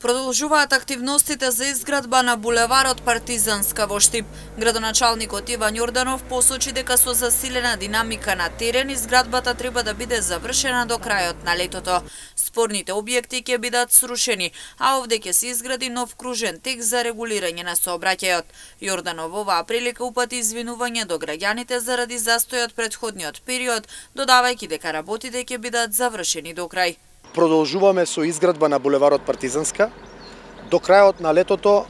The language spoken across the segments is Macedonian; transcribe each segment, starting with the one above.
Продолжуваат активностите за изградба на булеварот Партизанска во Штип. Градоначалникот Иван Јорданов посочи дека со засилена динамика на терен изградбата треба да биде завршена до крајот на летото. Спорните објекти ќе бидат срушени, а овде ќе се изгради нов кружен тек за регулирање на сообраќајот. Јорданов оваа прилика упати извинување до граѓаните заради застојот претходниот период, додавајќи дека работите ќе бидат завршени до крај. Продолжуваме со изградба на булеварот Партизанска. До крајот на летото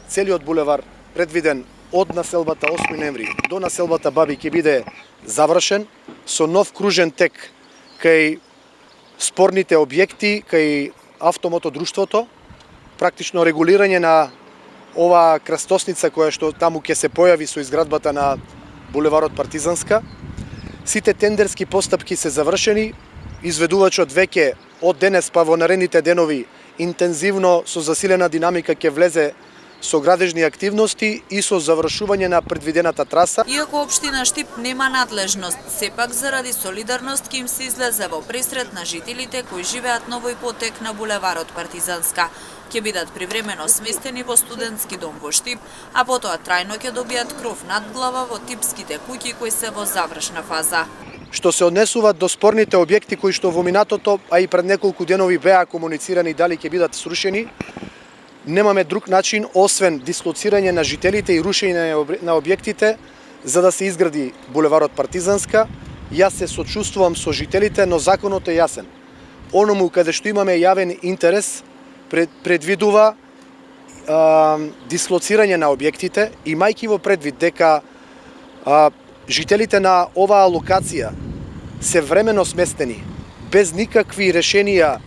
целиот булевар предвиден од населбата 8 ноември до населбата Баби ќе биде завршен со нов кружен тек кај спорните објекти, кај автомотодруштвото, практично регулирање на оваа крстосница која што таму ќе се појави со изградбата на булеварот Партизанска. Сите тендерски постапки се завршени. Изведувачот веќе од денес па во наредните денови интензивно со засилена динамика ќе влезе со градежни активности и со завршување на предвидената траса. Иако општина Штип нема надлежност, сепак заради солидарност ќе им се излезе во пресрет на жителите кои живеат на овој потек на булеварот Партизанска. Ќе бидат привремено сместени во студентски дом во Штип, а потоа трајно ќе добијат кров над глава во типските куќи кои се во завршна фаза. Што се однесуваат до спорните објекти кои што во минатото, а и пред неколку денови беа комуницирани дали ќе бидат срушени, немаме друг начин освен дислоцирање на жителите и рушење на објектите за да се изгради булеварот Партизанска. Јас се сочувствувам со жителите, но законот е јасен. Оному каде што имаме јавен интерес предвидува дислоцирање на објектите, имајќи во предвид дека жителите на оваа локација се времено сместени, без никакви решенија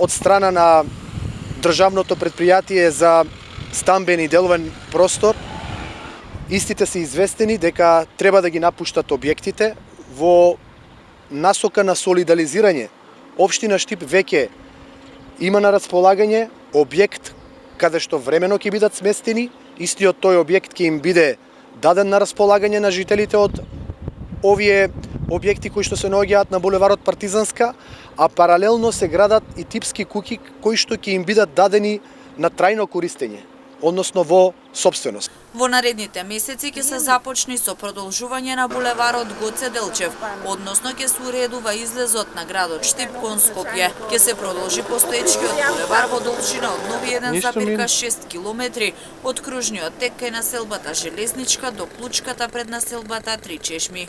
од страна на државното претпријатие за стамбен и деловен простор. Истите се известени дека треба да ги напуштат објектите во насока на солидаризирање. Општина Штип веќе има на располагање објект каде што времено ќе бидат сместени, истиот тој објект ќе им биде даден на располагање на жителите од овие објекти кои што се наоѓаат на булеварот Партизанска, а паралелно се градат и типски куќи кои што ќе им бидат дадени на трајно користење, односно во сопственост. Во наредните месеци ќе се започне со продолжување на булеварот Гоце Делчев, односно ќе се уредува излезот на градот Штип кон Скопје. Ќе се продолжи постоечкиот булевар во должина од нови 1,6 километри од кружниот тек кај населбата Железничка до клучката пред населбата Три Чешми.